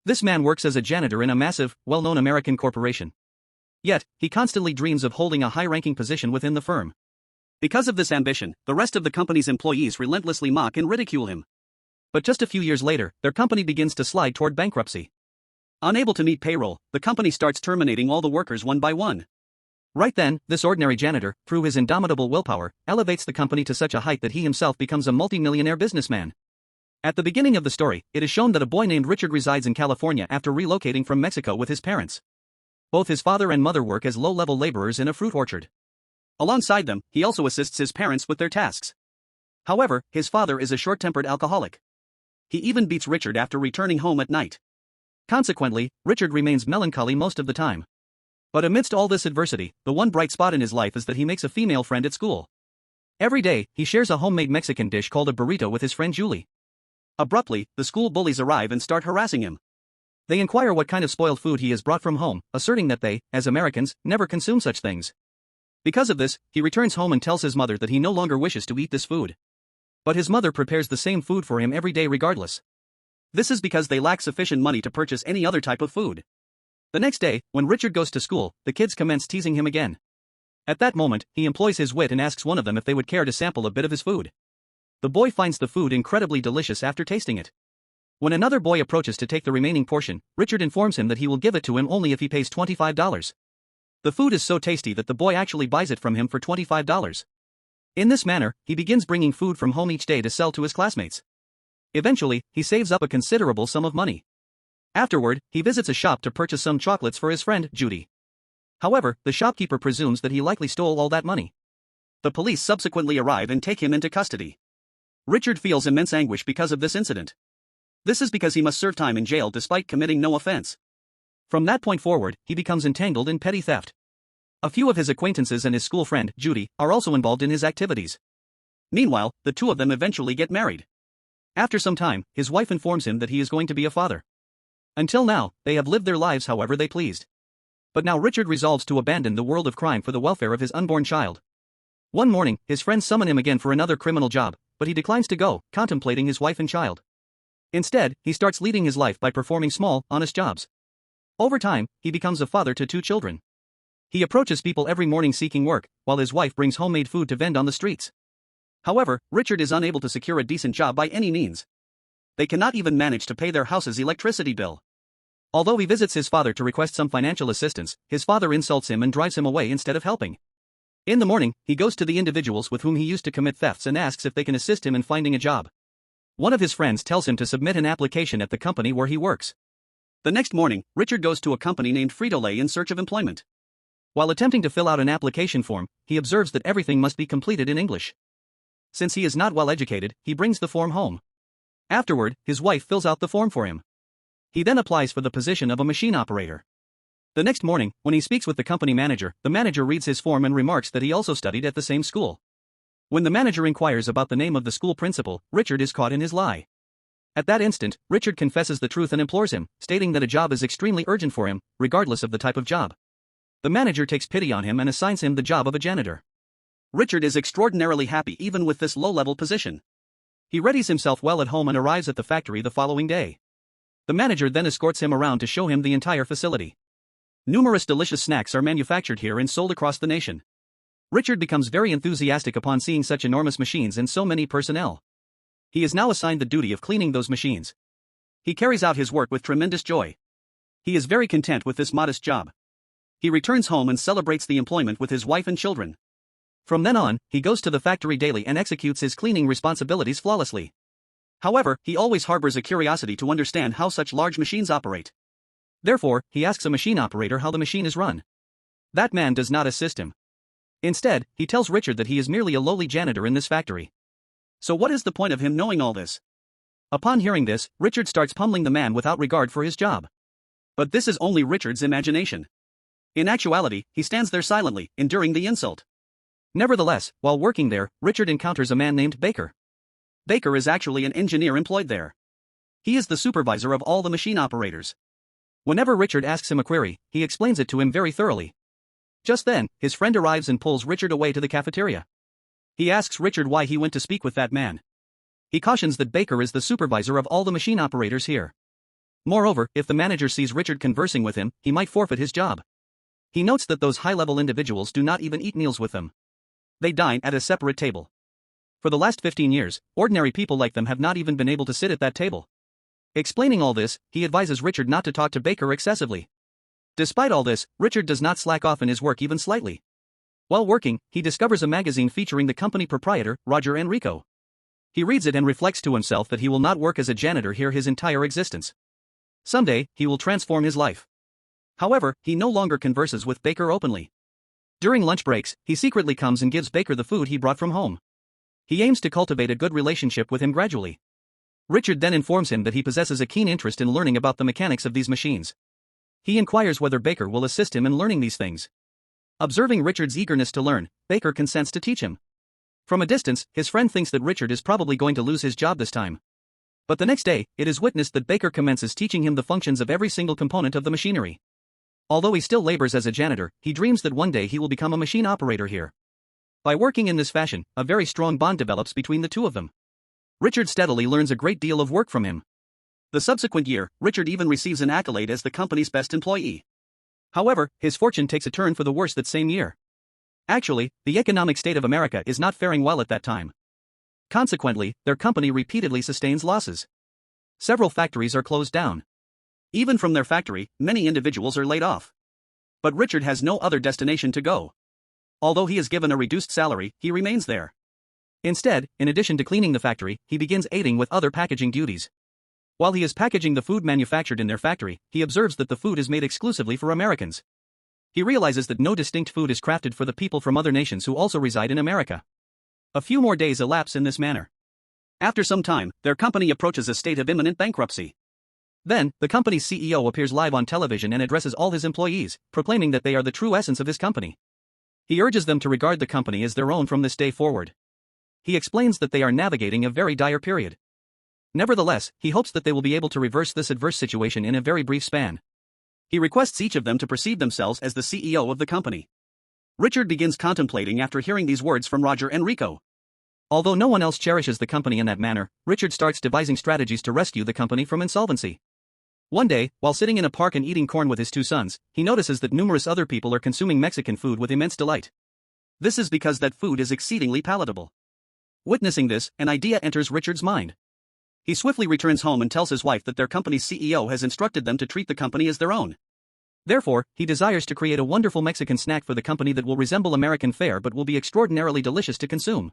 This man works as a janitor in a massive, well-known American corporation. Yet, he constantly dreams of holding a high-ranking position within the firm. Because of this ambition, the rest of the company's employees relentlessly mock and ridicule him. But just a few years later, their company begins to slide toward bankruptcy. Unable to meet payroll, the company starts terminating all the workers one by one. Right then, this ordinary janitor, through his indomitable willpower, elevates the company to such a height that he himself becomes a multi-millionaire businessman. At the beginning of the story, it is shown that a boy named Richard resides in California after relocating from Mexico with his parents. Both his father and mother work as low-level laborers in a fruit orchard. Alongside them, he also assists his parents with their tasks. However, his father is a short-tempered alcoholic. He even beats Richard after returning home at night. Consequently, Richard remains melancholy most of the time. But amidst all this adversity, the one bright spot in his life is that he makes a female friend at school. Every day, he shares a homemade Mexican dish called a burrito with his friend Julie. Abruptly, the school bullies arrive and start harassing him. They inquire what kind of spoiled food he has brought from home, asserting that they, as Americans, never consume such things. Because of this, he returns home and tells his mother that he no longer wishes to eat this food. But his mother prepares the same food for him every day regardless. This is because they lack sufficient money to purchase any other type of food. The next day, when Richard goes to school, the kids commence teasing him again. At that moment, he employs his wit and asks one of them if they would care to sample a bit of his food. The boy finds the food incredibly delicious after tasting it. When another boy approaches to take the remaining portion, Richard informs him that he will give it to him only if he pays $25. The food is so tasty that the boy actually buys it from him for $25. In this manner, he begins bringing food from home each day to sell to his classmates. Eventually, he saves up a considerable sum of money. Afterward, he visits a shop to purchase some chocolates for his friend, Judy. However, the shopkeeper presumes that he likely stole all that money. The police subsequently arrive and take him into custody. Richard feels immense anguish because of this incident. This is because he must serve time in jail despite committing no offense. From that point forward, he becomes entangled in petty theft. A few of his acquaintances and his school friend, Judy, are also involved in his activities. Meanwhile, the two of them eventually get married. After some time, his wife informs him that he is going to be a father. Until now, they have lived their lives however they pleased. But now Richard resolves to abandon the world of crime for the welfare of his unborn child. One morning, his friends summon him again for another criminal job, but he declines to go, contemplating his wife and child. Instead, he starts leading his life by performing small, honest jobs. Over time, he becomes a father to 2 children. He approaches people every morning seeking work, while his wife brings homemade food to vend on the streets. However, Richard is unable to secure a decent job by any means. They cannot even manage to pay their house's electricity bill. Although he visits his father to request some financial assistance, his father insults him and drives him away instead of helping. In the morning, he goes to the individuals with whom he used to commit thefts and asks if they can assist him in finding a job. One of his friends tells him to submit an application at the company where he works. The next morning, Richard goes to a company named Frito-Lay in search of employment. While attempting to fill out an application form, he observes that everything must be completed in English. Since he is not well educated, he brings the form home. Afterward, his wife fills out the form for him. He then applies for the position of a machine operator. The next morning, when he speaks with the company manager, the manager reads his form and remarks that he also studied at the same school. When the manager inquires about the name of the school principal, Richard is caught in his lie. At that instant, Richard confesses the truth and implores him, stating that a job is extremely urgent for him, regardless of the type of job. The manager takes pity on him and assigns him the job of a janitor. Richard is extraordinarily happy even with this low-level position. He readies himself well at home and arrives at the factory the following day. The manager then escorts him around to show him the entire facility. Numerous delicious snacks are manufactured here and sold across the nation. Richard becomes very enthusiastic upon seeing such enormous machines and so many personnel. He is now assigned the duty of cleaning those machines. He carries out his work with tremendous joy. He is very content with this modest job. He returns home and celebrates the employment with his wife and children. From then on, he goes to the factory daily and executes his cleaning responsibilities flawlessly. However, he always harbors a curiosity to understand how such large machines operate. Therefore, he asks a machine operator how the machine is run. That man does not assist him. Instead, he tells Richard that he is merely a lowly janitor in this factory. So what is the point of him knowing all this? Upon hearing this, Richard starts pummeling the man without regard for his job. But this is only Richard's imagination. In actuality, he stands there silently, enduring the insult. Nevertheless, while working there, Richard encounters a man named Baker. Baker is actually an engineer employed there. He is the supervisor of all the machine operators. Whenever Richard asks him a query, he explains it to him very thoroughly. Just then, his friend arrives and pulls Richard away to the cafeteria. He asks Richard why he went to speak with that man. He cautions that Baker is the supervisor of all the machine operators here. Moreover, if the manager sees Richard conversing with him, he might forfeit his job. He notes that those high-level individuals do not even eat meals with them. They dine at a separate table. For the last 15 years, ordinary people like them have not even been able to sit at that table. Explaining all this, he advises Richard not to talk to Baker excessively. Despite all this, Richard does not slack off in his work even slightly. While working, he discovers a magazine featuring the company proprietor, Roger Enrico. He reads it and reflects to himself that he will not work as a janitor here his entire existence. Someday, he will transform his life. However, he no longer converses with Baker openly. During lunch breaks, he secretly comes and gives Baker the food he brought from home. He aims to cultivate a good relationship with him gradually. Richard then informs him that he possesses a keen interest in learning about the mechanics of these machines. He inquires whether Baker will assist him in learning these things. Observing Richard's eagerness to learn, Baker consents to teach him. From a distance, his friend thinks that Richard is probably going to lose his job this time. But the next day, it is witnessed that Baker commences teaching him the functions of every single component of the machinery. Although he still labors as a janitor, he dreams that one day he will become a machine operator here. By working in this fashion, a very strong bond develops between the two of them. Richard steadily learns a great deal of work from him. The subsequent year, Richard even receives an accolade as the company's best employee. However, his fortune takes a turn for the worse that same year. Actually, the economic state of America is not faring well at that time. Consequently, their company repeatedly sustains losses. Several factories are closed down. Even from their factory, many individuals are laid off. But Richard has no other destination to go. Although he is given a reduced salary, he remains there. Instead, in addition to cleaning the factory, he begins aiding with other packaging duties. While he is packaging the food manufactured in their factory, he observes that the food is made exclusively for Americans. He realizes that no distinct food is crafted for the people from other nations who also reside in America. A few more days elapse in this manner. After some time, their company approaches a state of imminent bankruptcy. Then, the company's CEO appears live on television and addresses all his employees, proclaiming that they are the true essence of his company. He urges them to regard the company as their own from this day forward. He explains that they are navigating a very dire period. Nevertheless, he hopes that they will be able to reverse this adverse situation in a very brief span. He requests each of them to perceive themselves as the CEO of the company. Richard begins contemplating after hearing these words from Roger Enrico. Although no one else cherishes the company in that manner, Richard starts devising strategies to rescue the company from insolvency. One day, while sitting in a park and eating corn with his two sons, he notices that numerous other people are consuming Mexican food with immense delight. This is because that food is exceedingly palatable. Witnessing this, an idea enters Richard's mind. He swiftly returns home and tells his wife that their company's CEO has instructed them to treat the company as their own. Therefore, he desires to create a wonderful Mexican snack for the company that will resemble American fare but will be extraordinarily delicious to consume.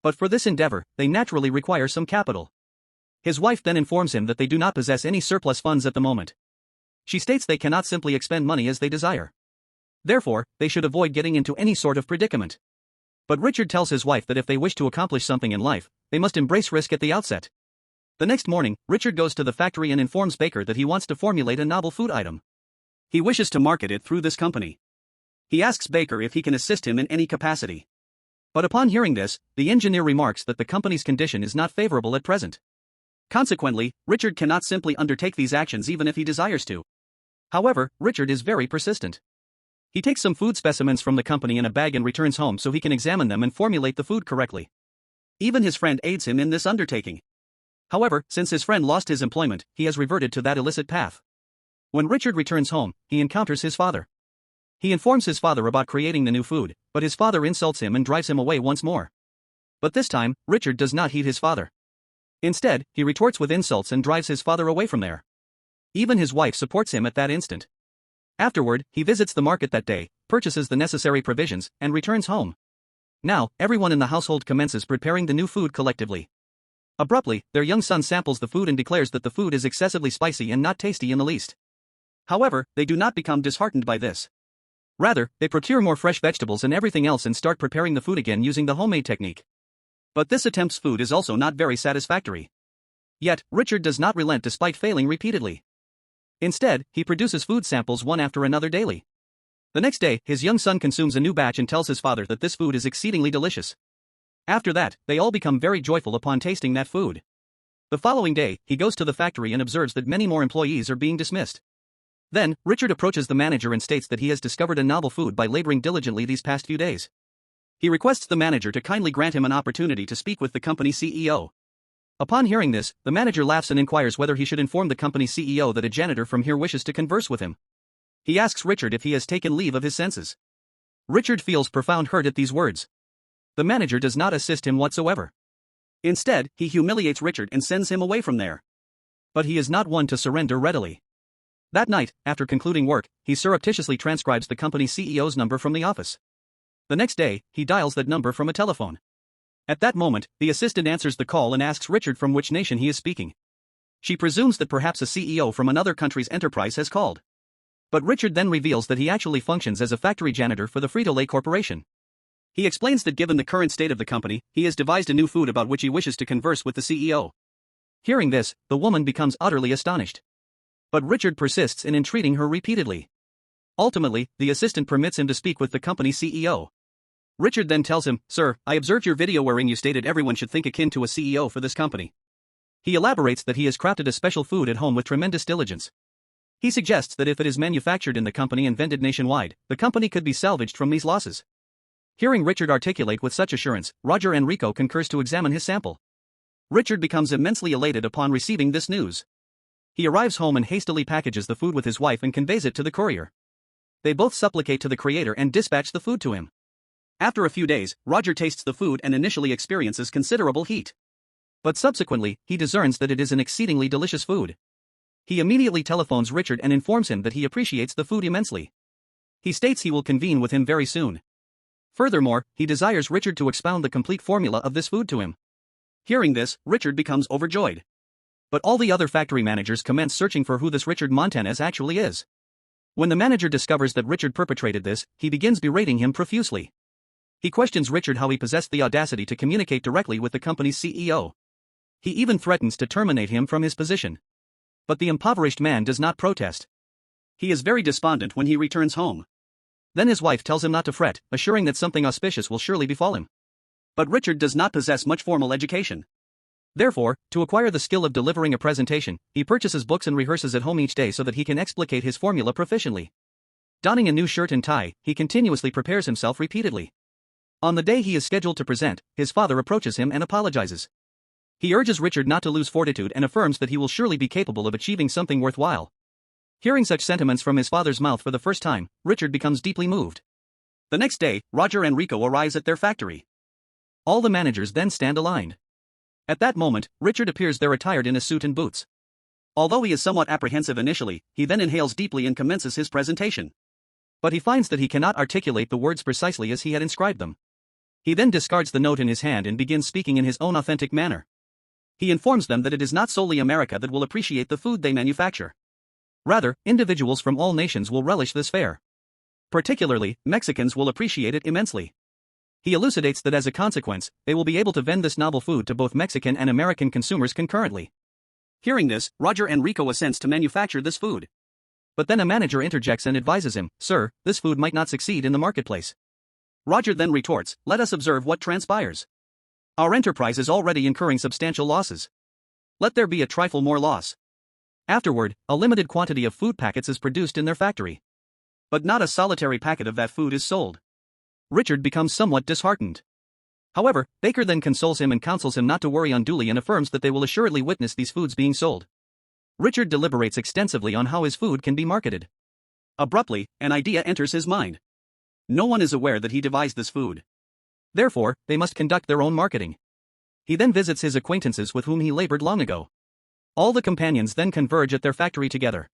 But for this endeavor, they naturally require some capital. His wife then informs him that they do not possess any surplus funds at the moment. She states they cannot simply expend money as they desire. Therefore, they should avoid getting into any sort of predicament. But Richard tells his wife that if they wish to accomplish something in life, they must embrace risk at the outset. The next morning, Richard goes to the factory and informs Baker that he wants to formulate a novel food item. He wishes to market it through this company. He asks Baker if he can assist him in any capacity. But upon hearing this, the engineer remarks that the company's condition is not favorable at present. Consequently, Richard cannot simply undertake these actions even if he desires to. However, Richard is very persistent. He takes some food specimens from the company in a bag and returns home so he can examine them and formulate the food correctly. Even his friend aids him in this undertaking. However, since his friend lost his employment, he has reverted to that illicit path. When Richard returns home, he encounters his father. He informs his father about creating the new food, but his father insults him and drives him away once more. But this time, Richard does not heed his father. Instead, he retorts with insults and drives his father away from there. Even his wife supports him at that instant. Afterward, he visits the market that day, purchases the necessary provisions, and returns home. Now, everyone in the household commences preparing the new food collectively. Abruptly, their young son samples the food and declares that the food is excessively spicy and not tasty in the least. However, they do not become disheartened by this. Rather, they procure more fresh vegetables and everything else and start preparing the food again using the homemade technique. But this attempt's food is also not very satisfactory. Yet, Richard does not relent despite failing repeatedly. Instead, he produces food samples one after another daily. The next day, his young son consumes a new batch and tells his father that this food is exceedingly delicious. After that, they all become very joyful upon tasting that food. The following day, he goes to the factory and observes that many more employees are being dismissed. Then, Richard approaches the manager and states that he has discovered a novel food by laboring diligently these past few days. He requests the manager to kindly grant him an opportunity to speak with the company CEO. Upon hearing this, the manager laughs and inquires whether he should inform the company's CEO that a janitor from here wishes to converse with him. He asks Richard if he has taken leave of his senses. Richard feels profound hurt at these words. The manager does not assist him whatsoever. Instead, he humiliates Richard and sends him away from there. But he is not one to surrender readily. That night, after concluding work, he surreptitiously transcribes the company's CEO's number from the office. The next day, he dials that number from a telephone. At that moment, the assistant answers the call and asks Richard from which nation he is speaking. She presumes that perhaps a CEO from another country's enterprise has called. But Richard then reveals that he actually functions as a factory janitor for the Frito-Lay Corporation. He explains that given the current state of the company, he has devised a new food about which he wishes to converse with the CEO. Hearing this, the woman becomes utterly astonished. But Richard persists in entreating her repeatedly. Ultimately, the assistant permits him to speak with the company's CEO. Richard then tells him, "Sir, I observed your video wherein you stated everyone should think akin to a CEO for this company." He elaborates that he has crafted a special food at home with tremendous diligence. He suggests that if it is manufactured in the company and vended nationwide, the company could be salvaged from these losses. Hearing Richard articulate with such assurance, Roger Enrico concurs to examine his sample. Richard becomes immensely elated upon receiving this news. He arrives home and hastily packages the food with his wife and conveys it to the courier. They both supplicate to the creator and dispatch the food to him. After a few days, Roger tastes the food and initially experiences considerable heat. But subsequently, he discerns that it is an exceedingly delicious food. He immediately telephones Richard and informs him that he appreciates the food immensely. He states he will convene with him very soon. Furthermore, he desires Richard to expound the complete formula of this food to him. Hearing this, Richard becomes overjoyed. But all the other factory managers commence searching for who this Richard Montanez actually is. When the manager discovers that Richard perpetrated this, he begins berating him profusely. He questions Richard how he possessed the audacity to communicate directly with the company's CEO. He even threatens to terminate him from his position. But the impoverished man does not protest. He is very despondent when he returns home. Then his wife tells him not to fret, assuring that something auspicious will surely befall him. But Richard does not possess much formal education. Therefore, to acquire the skill of delivering a presentation, he purchases books and rehearses at home each day so that he can explicate his formula proficiently. Donning a new shirt and tie, he continuously prepares himself repeatedly. On the day he is scheduled to present, his father approaches him and apologizes. He urges Richard not to lose fortitude and affirms that he will surely be capable of achieving something worthwhile. Hearing such sentiments from his father's mouth for the first time, Richard becomes deeply moved. The next day, Roger Enrico arrives at their factory. All the managers then stand aligned. At that moment, Richard appears there attired in a suit and boots. Although he is somewhat apprehensive initially, he then inhales deeply and commences his presentation. But he finds that he cannot articulate the words precisely as he had inscribed them. He then discards the note in his hand and begins speaking in his own authentic manner. He informs them that it is not solely America that will appreciate the food they manufacture. Rather, individuals from all nations will relish this fare. Particularly, Mexicans will appreciate it immensely. He elucidates that as a consequence, they will be able to vend this novel food to both Mexican and American consumers concurrently. Hearing this, Roger Enrico assents to manufacture this food. But then a manager interjects and advises him, "Sir, this food might not succeed in the marketplace." Roger then retorts, "Let us observe what transpires. Our enterprise is already incurring substantial losses. Let there be a trifle more loss." Afterward, a limited quantity of food packets is produced in their factory. But not a solitary packet of that food is sold. Richard becomes somewhat disheartened. However, Baker then consoles him and counsels him not to worry unduly and affirms that they will assuredly witness these foods being sold. Richard deliberates extensively on how his food can be marketed. Abruptly, an idea enters his mind. No one is aware that he devised this food. Therefore, they must conduct their own marketing. He then visits his acquaintances with whom he labored long ago. All the companions then converge at their factory together.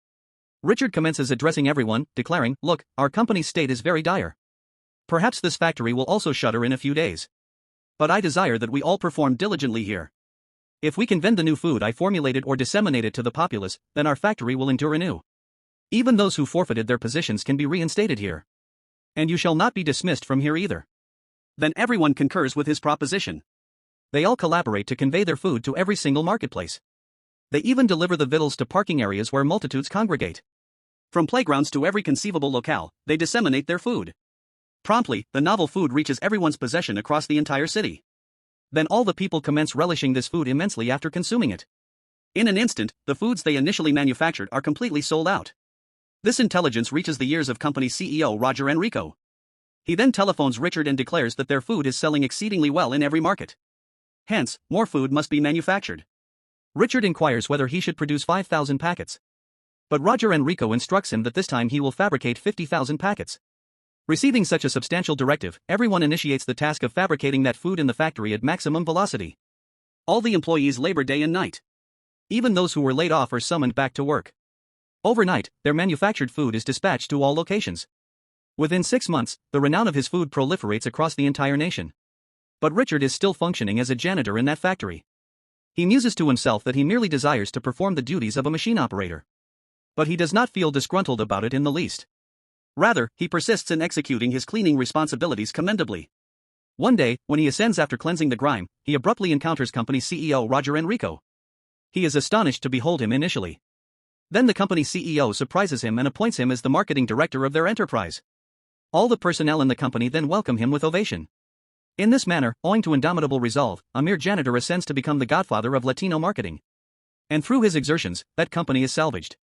Richard commences addressing everyone, declaring, "Look, our company's state is very dire. Perhaps this factory will also shutter in a few days. But I desire that we all perform diligently here. If we can vend the new food I formulated or disseminate it to the populace, then our factory will endure anew. Even those who forfeited their positions can be reinstated here. And you shall not be dismissed from here either." Then everyone concurs with his proposition. They all collaborate to convey their food to every single marketplace. They even deliver the victuals to parking areas where multitudes congregate. From playgrounds to every conceivable locale, they disseminate their food. Promptly, the novel food reaches everyone's possession across the entire city. Then all the people commence relishing this food immensely after consuming it. In an instant, the foods they initially manufactured are completely sold out. This intelligence reaches the ears of company CEO Roger Enrico. He then telephones Richard and declares that their food is selling exceedingly well in every market. Hence, more food must be manufactured. Richard inquires whether he should produce 5,000 packets. But Roger Enrico instructs him that this time he will fabricate 50,000 packets. Receiving such a substantial directive, everyone initiates the task of fabricating that food in the factory at maximum velocity. All the employees labor day and night. Even those who were laid off are summoned back to work. Overnight, their manufactured food is dispatched to all locations. Within 6 months, the renown of his food proliferates across the entire nation. But Richard is still functioning as a janitor in that factory. He muses to himself that he merely desires to perform the duties of a machine operator. But he does not feel disgruntled about it in the least. Rather, he persists in executing his cleaning responsibilities commendably. One day, when he ascends after cleansing the grime, he abruptly encounters company CEO Roger Enrico. He is astonished to behold him initially. Then the company CEO surprises him and appoints him as the marketing director of their enterprise. All the personnel in the company then welcome him with ovation. In this manner, owing to indomitable resolve, a mere janitor ascends to become the godfather of Latino marketing. And through his exertions, that company is salvaged.